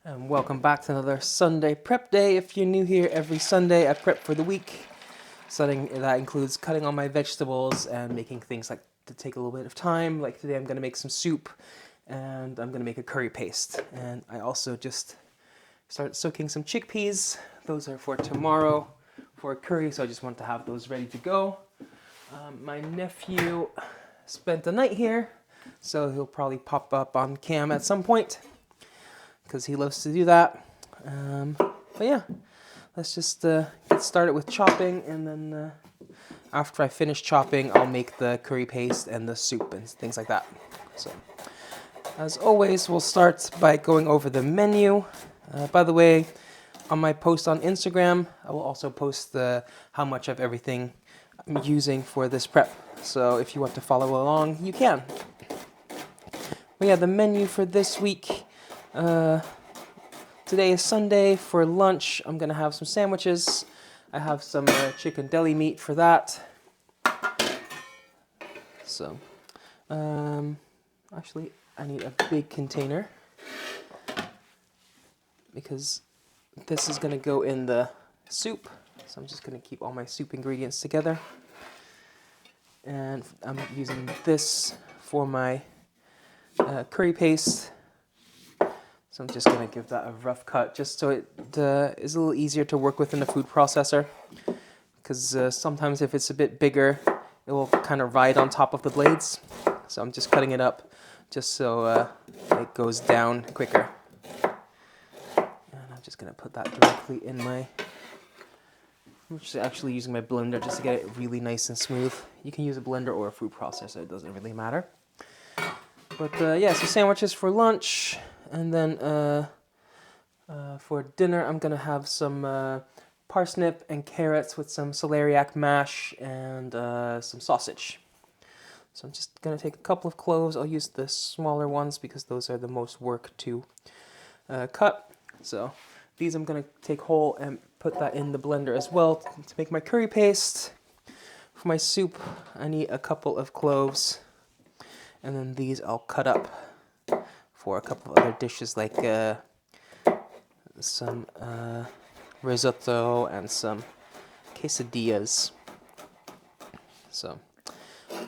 And welcome back to another Sunday prep day. If you're new here, every Sunday I prep for the week. Something that includes cutting all my vegetables and making things like to take a little bit of time. Like today I'm going to make some soup and I'm going to make a curry paste. And I also just started soaking some chickpeas. Those are for tomorrow for a curry, so I just want to have those ready to go. My nephew spent the night here, so he'll probably pop up on cam at some point, because he loves to do that. But yeah, let's just get started with chopping, and then after I finish chopping, I'll make the curry paste and the soup and things like that. So, as always, we'll start by going over the menu. By the way, on my post on Instagram, I will also post how much of everything I'm using for this prep. So if you want to follow along, you can. But yeah, the menu for this week. Today is Sunday. For lunch, I'm gonna have some sandwiches. I have some chicken deli meat for that. So, actually, I need a big container because this is gonna go in the soup. So I'm just gonna keep all my soup ingredients together. And I'm using this for my curry paste. So I'm just going to give that a rough cut just so it is a little easier to work with in the food processor. Because sometimes if it's a bit bigger, it will kind of ride on top of the blades. So I'm just cutting it up just so it goes down quicker. And I'm just going to put that directly in I'm just actually using my blender just to get it really nice and smooth. You can use a blender or a food processor, it doesn't really matter. But yeah, so sandwiches for lunch. And then for dinner, I'm going to have some parsnip and carrots with some celeriac mash and some sausage. So I'm just going to take a couple of cloves. I'll use the smaller ones because those are the most work to cut. So these I'm going to take whole and put that in the blender as well to make my curry paste. For my soup, I need a couple of cloves. And then these I'll cut up for a couple of other dishes like some risotto and some quesadillas. So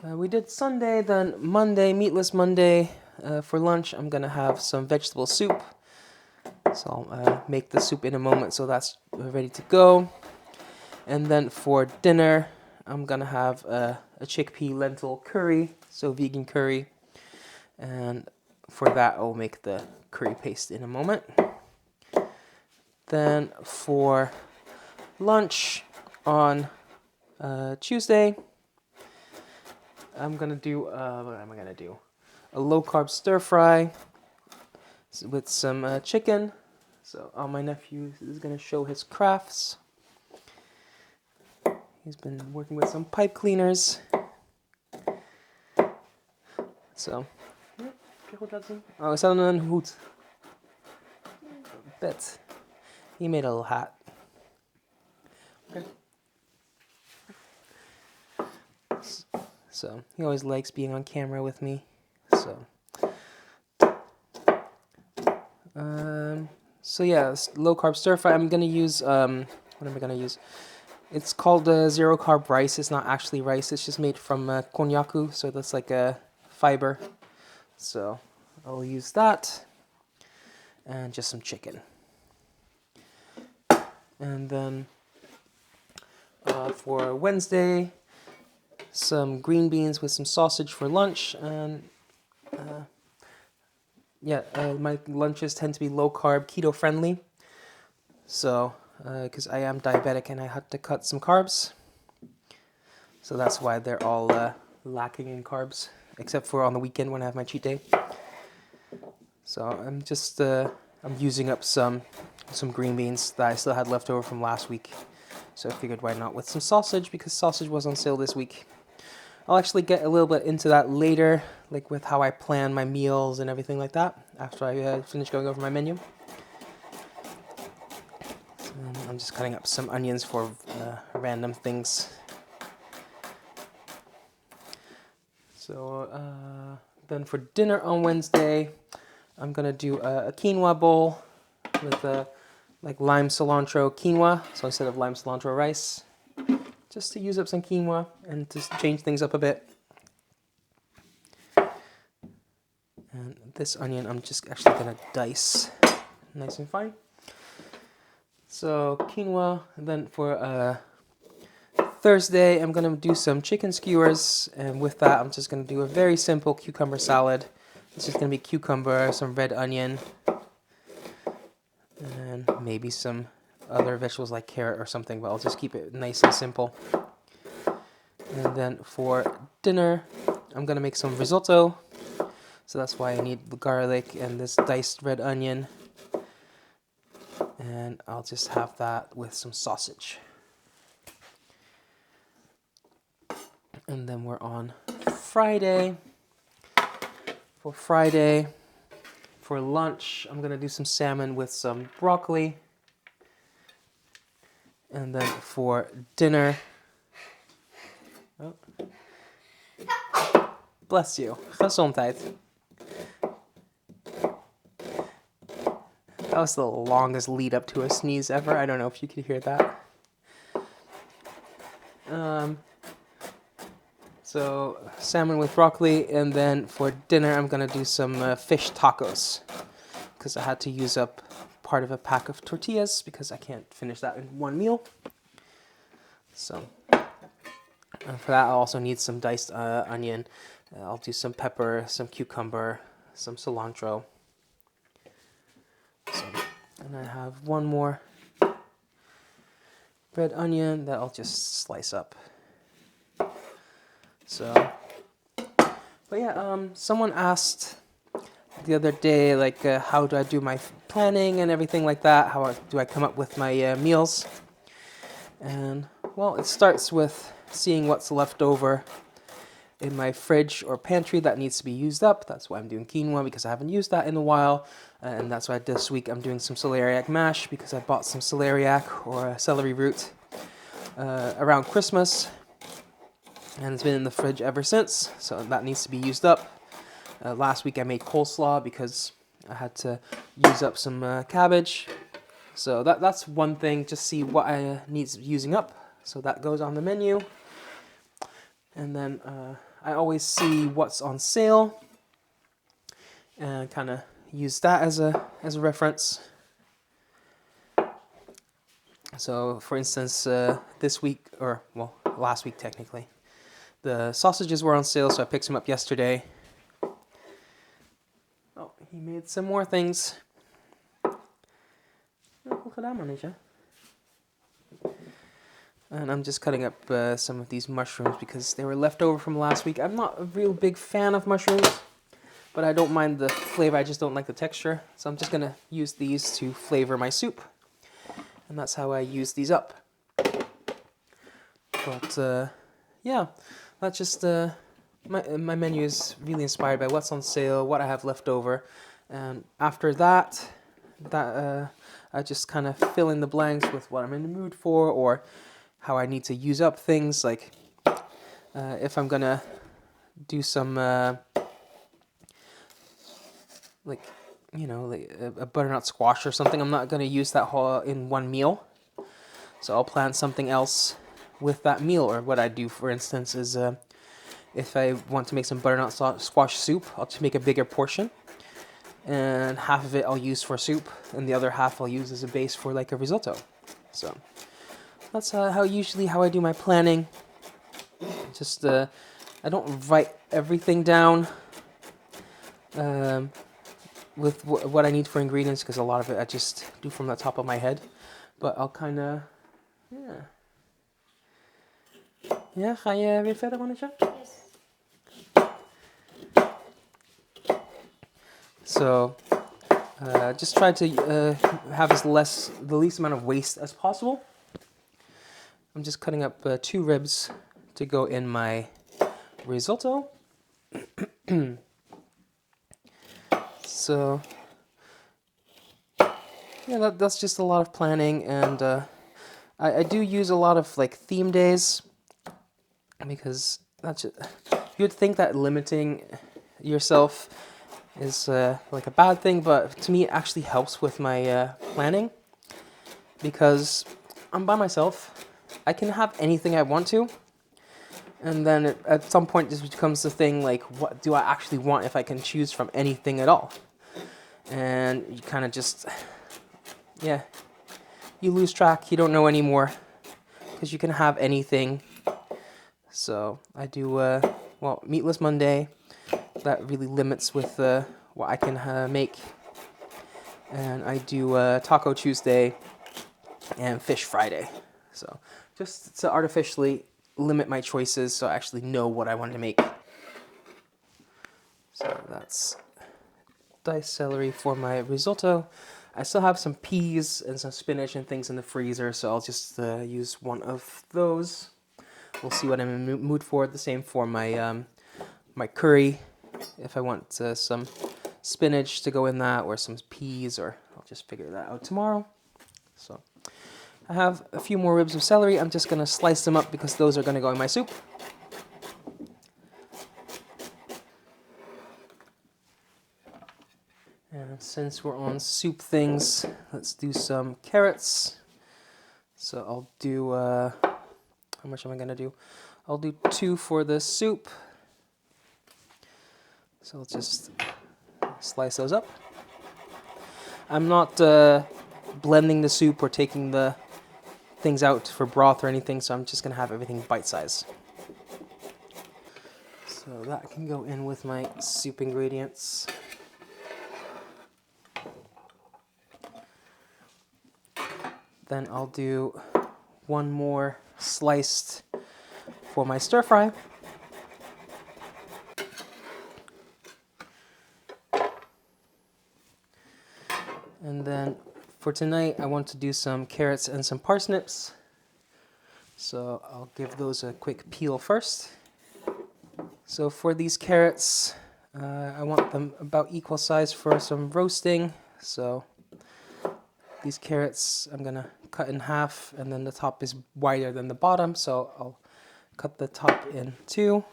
we did Sunday, then Monday, meatless Monday. For lunch, I'm gonna have some vegetable soup. So I'll make the soup in a moment, so that's ready to go. And then for dinner, I'm gonna have a chickpea lentil curry, so vegan curry. And for that, I'll make the curry paste in a moment. Then for lunch on Tuesday, I'm gonna do what am I gonna do? A low carb stir fry with some chicken. So my nephew is gonna show his crafts. He's been working with some pipe cleaners. So. Oh, is dat een hoed? Bet. He made a little hat. Okay. So he always likes being on camera with me. So yeah, low carb stir fry. I'm gonna use what am I gonna use? It's called zero carb rice. It's not actually rice. It's just made from konjaku, so that's like a fiber. So I'll use that and just some chicken. And then for Wednesday, some green beans with some sausage for lunch. And my lunches tend to be low carb, keto friendly. So, because I am diabetic and I had to cut some carbs. So that's why they're all lacking in carbs, except for on the weekend when I have my cheat day. So I'm just I'm using up some green beans that I still had left over from last week. So I figured why not with some sausage, because sausage was on sale this week. I'll actually get a little bit into that later, like with how I plan my meals and everything like that, after I finish going over my menu. So I'm just cutting up some onions for random things. So then for dinner on Wednesday, I'm going to do a quinoa bowl with like lime cilantro quinoa. So instead of lime cilantro rice, just to use up some quinoa and just change things up a bit. And this onion I'm just actually gonna dice nice and fine. So quinoa, and then for Thursday I'm gonna do some chicken skewers, and with that I'm just gonna do a very simple cucumber salad. It's just gonna be cucumber, some red onion, and maybe some other vegetables like carrot or something, but I'll just keep it nice and simple. And then for dinner I'm gonna make some risotto. So that's why I need the garlic and this diced red onion. And I'll just have that with some sausage. And then we're on Friday. For Friday, for lunch, I'm gonna do some salmon with some broccoli. And then for dinner, oh, bless you, gezondheid. That was the longest lead up to a sneeze ever. I don't know if you could hear that. So salmon with broccoli, and then for dinner I'm gonna do some fish tacos because I had to use up part of a pack of tortillas because I can't finish that in one meal. So for that I'll also need some diced onion. I'll do some pepper, some cucumber, some cilantro. So, and I have one more red onion that I'll just slice up. So, but yeah, someone asked the other day, like, how do I do my planning and everything like that? How do I come up with my meals? And, well, it starts with seeing what's left over in my fridge or pantry that needs to be used up. That's why I'm doing quinoa, because I haven't used that in a while. And that's why this week I'm doing some celeriac mash, because I bought some celeriac or celery root around Christmas. And it's been in the fridge ever since, so that needs to be used up. Last week I made coleslaw because I had to use up some cabbage. So that's one thing, just see what needs using up. So that goes on the menu. And then I always see what's on sale and kind of use that as a reference. So for instance, this week, or well, last week technically, the sausages were on sale, so I picked some up yesterday. Oh, he made some more things. And I'm just cutting up some of these mushrooms because they were left over from last week. I'm not a real big fan of mushrooms, but I don't mind the flavor, I just don't like the texture. So I'm just gonna use these to flavor my soup. And that's how I use these up. But yeah, that's just my menu is really inspired by what's on sale, what I have left over, and after that I just kind of fill in the blanks with what I'm in the mood for or how I need to use up things. Like if I'm gonna do some like, you know, like a butternut squash or something, I'm not gonna use that whole in one meal, so I'll plan something else with that meal. Or what I do, for instance, is if I want to make some butternut squash soup, I'll just make a bigger portion, and half of it I'll use for soup, and the other half I'll use as a base for like a risotto. So that's how I do my planning. Just I don't write everything down with what I need for ingredients, because a lot of it I just do from the top of my head. But I'll kind of, yeah. Ja, ga je weer verder, Monisha? Yes. So, just try to have the least amount of waste as possible. I'm just cutting up 2 ribs to go in my risotto. So, yeah, that's just a lot of planning, and I do use a lot of like theme days, because that's just, you would think that limiting yourself is like a bad thing, but to me it actually helps with my planning because I'm by myself. I can have anything I want to, and then at some point this becomes the thing like, what do I actually want if I can choose from anything at all? And you kind of just, yeah, you lose track. You don't know anymore because you can have anything. So I do, well, Meatless Monday. That really limits with what I can make. And I do Taco Tuesday and Fish Friday. So just to artificially limit my choices so I actually know what I want to make. So that's diced celery for my risotto. I still have some peas and some spinach and things in the freezer, so I'll just use one of those. We'll see what I'm in the mood for. The same for my my curry, if I want some spinach to go in that, or some peas, or I'll just figure that out tomorrow. So I have a few more ribs of celery. I'm just going to slice them up because those are going to go in my soup. And since we're on soup things, let's do some carrots. So I'll do, how much am I going to do? I'll do 2 for the soup. So let's just slice those up. I'm not blending the soup or taking the things out for broth or anything, so I'm just going to have everything bite-sized. So that can go in with my soup ingredients. Then I'll do 1 more sliced for my stir fry. And then for tonight, I want to do some carrots and some parsnips. So I'll give those a quick peel first. So for these carrots, I want them about equal size for some roasting. So these carrots I'm gonna cut in half, and then the top is wider than the bottom, so I'll cut the top in 2.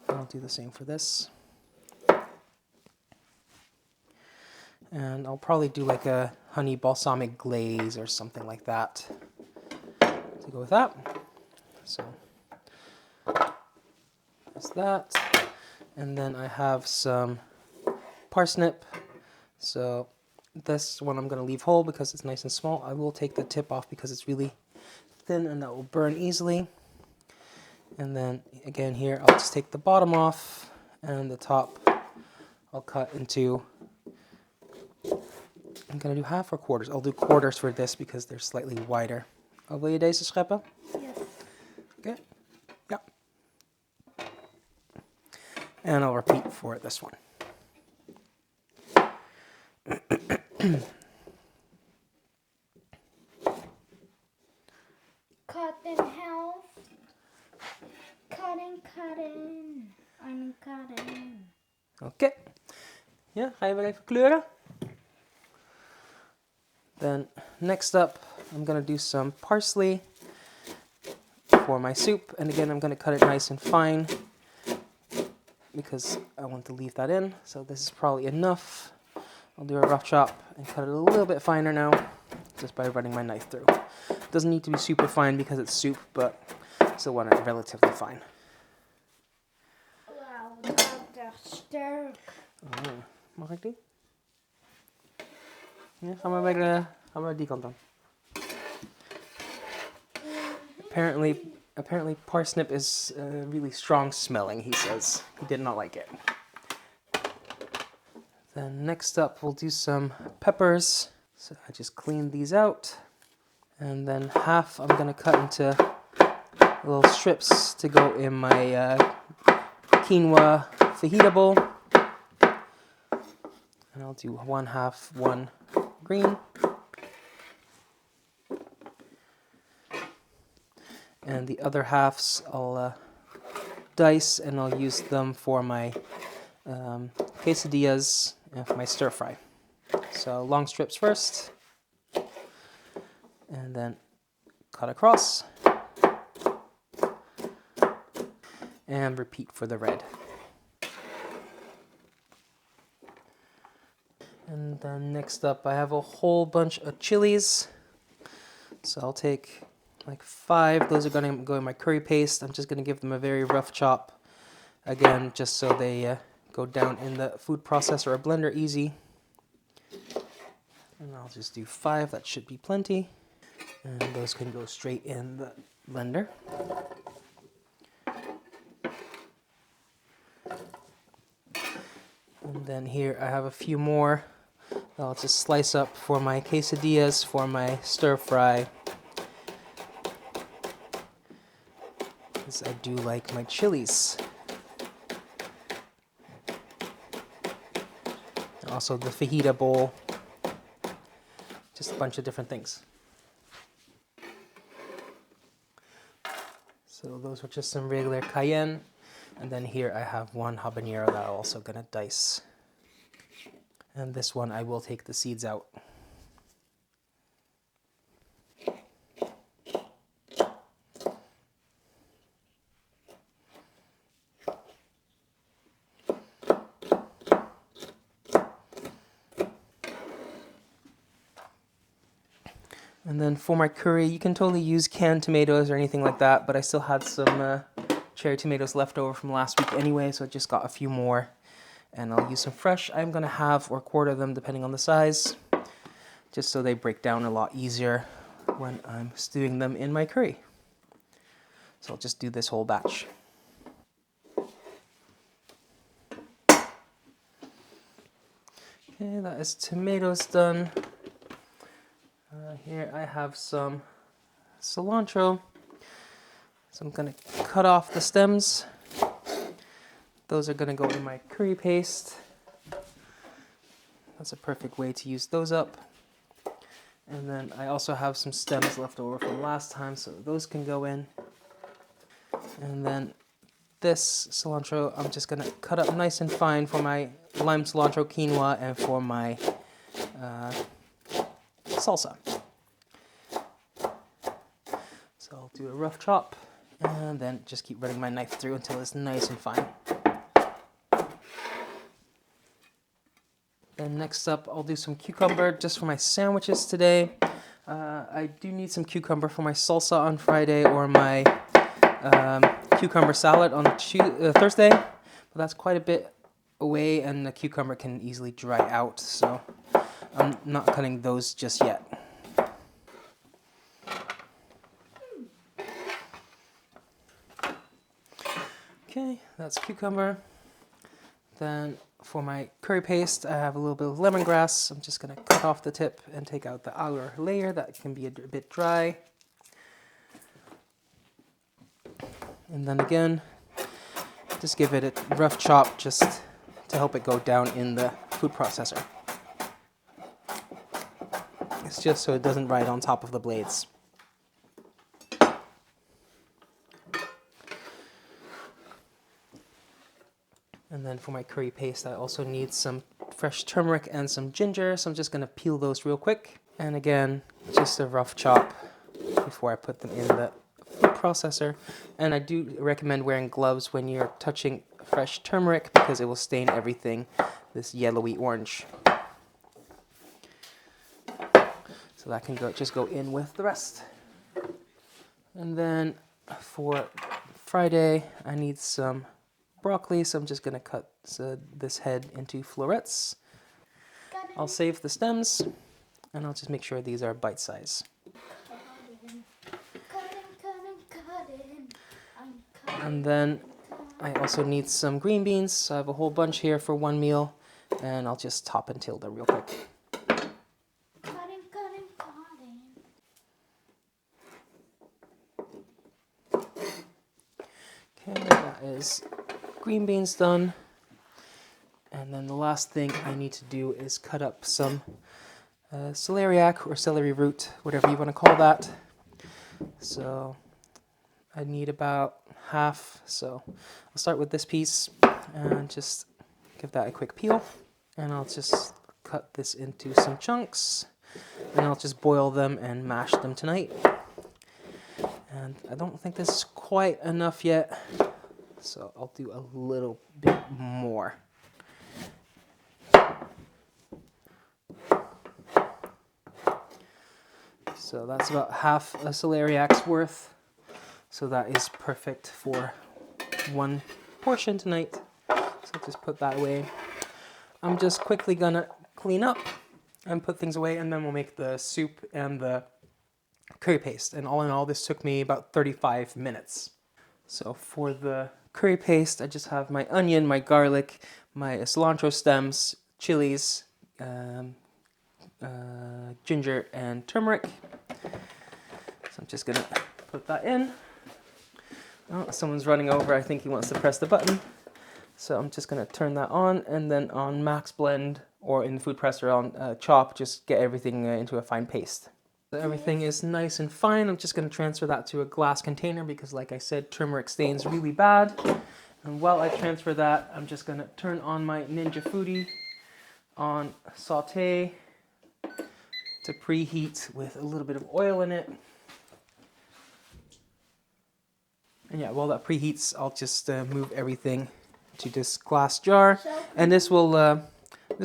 I'll do the same for this. And I'll probably do like a honey balsamic glaze or something like that to go with that. So that's that. And then I have some parsnip. So this one I'm going to leave whole because it's nice and small. I will take the tip off because it's really thin and that will burn easily. And then again here, I'll just take the bottom off, and the top I'll cut into, I'm going to do half or quarters. I'll do quarters for this because they're slightly wider. Oh, wil je deze scheppen? Yes. Okay. Yeah. And I'll repeat for this one. Cut in half. Cutting. I'm cutting. Oké. Ja, ga je weer even kleuren? Then next up, I'm going to do some parsley for my soup. And again, I'm going to cut it nice and fine because I want to leave that in. So this is probably enough. I'll do a rough chop and cut it a little bit finer now just by running my knife through. It doesn't need to be super fine because it's soup, but I still want it relatively fine. Wauw, dat is sterk. Oh, mag ik die? Ja, gaan we bij die kant dan. Apparently parsnip is really strong smelling, he says. He did not like it. Then next up we'll do some peppers. So I just cleaned these out. And then half I'm going to cut into little strips to go in my quinoa fajita bowl. And I'll do 1/2 green. And the other halves I'll dice, and I'll use them for my quesadillas and for my stir fry. So long strips first, and then cut across, and repeat for the red. And then next up, I have a whole bunch of chilies. So I'll take like 5. Those are going to go in my curry paste. I'm just going to give them a very rough chop. Again, just so they go down in the food processor or blender easy. And I'll just do 5. That should be plenty. And those can go straight in the blender. And then here I have a few more that I'll just slice up for my quesadillas, for my stir fry. Because I do like my chilies. Also the fajita bowl. Just a bunch of different things. So those are just some regular cayenne. And then here I have one habanero that I'm also going to dice. And this one I will take the seeds out. And then for my curry, you can totally use canned tomatoes or anything like that, but I still had some cherry tomatoes left over from last week anyway, so I just got a few more. And I'll use some fresh. I'm going to halve or quarter them depending on the size, just so they break down a lot easier when I'm stewing them in my curry. So I'll just do this whole batch. Okay, that is tomatoes done. Here I have some cilantro. So I'm going to cut off the stems. Those are going to go in my curry paste. That's a perfect way to use those up. And then I also have some stems left over from last time, so those can go in. And then this cilantro, I'm just going to cut up nice and fine for my lime cilantro quinoa and for my salsa. So I'll do a rough chop and then just keep running my knife through until it's nice and fine. Then next up, I'll do some cucumber just for my sandwiches today. I do need some cucumber for my salsa on Friday or my cucumber salad on Thursday, but that's quite a bit away and the cucumber can easily dry out, so I'm not cutting those just yet. Okay, that's cucumber. Then for my curry paste, I have a little bit of lemongrass. I'm just going to cut off the tip and take out the outer layer that can be a bit dry. And then again, just give it a rough chop just to help it go down in the food processor. It's just so it doesn't ride on top of the blades. And then for my curry paste, I also need some fresh turmeric and some ginger. So I'm just going to peel those real quick. And again, just a rough chop before I put them in the food processor. And I do recommend wearing gloves when you're touching fresh turmeric because it will stain everything this yellowy orange. So that can just go in with the rest. And then for Friday, I need some broccoli, so I'm just going to cut this head into florets. I'll save the stems, and I'll just make sure these are bite size. And then I also need some green beans, so I have a whole bunch here for one meal, and I'll just top and tail them real quick. Okay, that is green beans done. And then the last thing I need to do is cut up some celeriac or celery root, whatever you want to call that. So I need about half. So I'll start with this piece and just give that a quick peel. And I'll just cut this into some chunks. And I'll just boil them and mash them tonight. And I don't think this is quite enough yet. So I'll do a little bit more. So that's about half a celeriac's worth. So that is perfect for one portion tonight. So just put that away. I'm just quickly gonna clean up and put things away, and then we'll make the soup and the curry paste. And all in all, this took me about 35 minutes. So for the curry paste, I just have my onion, my garlic, my cilantro stems, chilies, ginger, and turmeric. So I'm just gonna put that in. Oh, someone's running over. I think he wants to press the button. So I'm just gonna turn that on, and then on max blend or in the food presser on chop, just get everything into a fine paste. So everything is nice and fine. I'm just gonna transfer that to a glass container because, like I said, turmeric stains really bad. And while I transfer that, I'm just gonna turn on my Ninja Foodi on saute to preheat with a little bit of oil in it. And yeah, while that preheats, I'll just move everything to this glass jar, and this will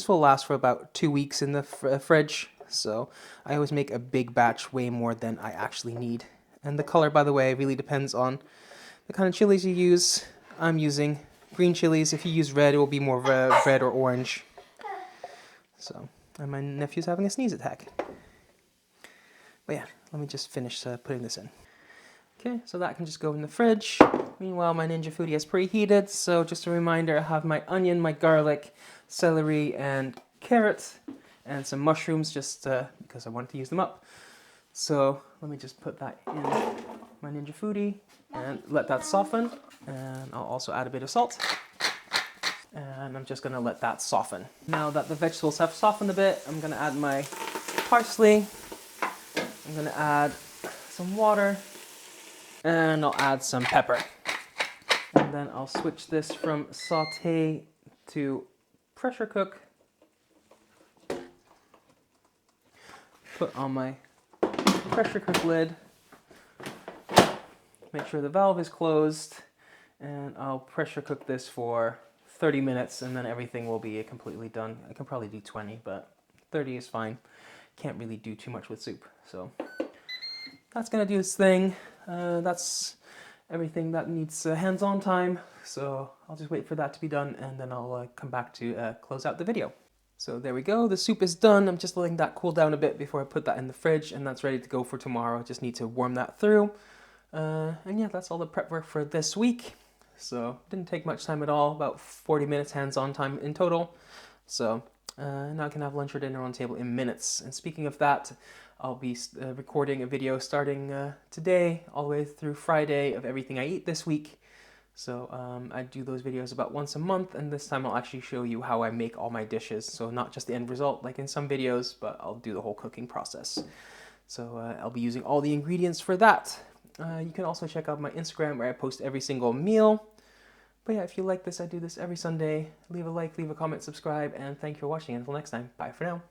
last for about 2 weeks in the fridge. So I always make a big batch, way more than I actually need. And the color, by the way, really depends on the kind of chilies you use. I'm using green chilies. If you use red, it will be more red or orange. So, and my nephew's having a sneeze attack. But yeah, let me just finish putting this in. Okay, so that can just go in the fridge. Meanwhile, my Ninja Foodi has preheated. So just a reminder, I have my onion, my garlic, celery, and carrot, and some mushrooms just because I wanted to use them up. So let me just put that in my Ninja Foodi and let that soften. And I'll also add a bit of salt. And I'm just gonna let that soften. Now that the vegetables have softened a bit, I'm gonna add my parsley. I'm gonna add some water. And I'll add some pepper. And then I'll switch this from saute to pressure cook. Put on my pressure cook lid. Make sure the valve is closed. And I'll pressure cook this for 30 minutes, and then everything will be completely done. I can probably do 20, but 30 is fine. Can't really do too much with soup. So that's gonna do its thing. That's everything that needs hands-on time, so I'll just wait for that to be done, and then I'll come back to close out the video. So there we go, the soup is done. I'm just letting that cool down a bit before I put that in the fridge, and that's ready to go for tomorrow. I just need to warm that through. And yeah, that's all the prep work for this week. So didn't take much time at all, about 40 minutes hands-on time in total. So now I can have lunch or dinner on the table in minutes. And speaking of that, I'll be recording a video starting today all the way through Friday of everything I eat this week. So I do those videos about once a month, and this time I'll actually show you how I make all my dishes. So not just the end result like in some videos, but I'll do the whole cooking process. So I'll be using all the ingredients for that. You can also check out my Instagram where I post every single meal. But yeah, if you like this, I do this every Sunday. Leave a like, leave a comment, subscribe, and thank you for watching. Until next time, bye for now.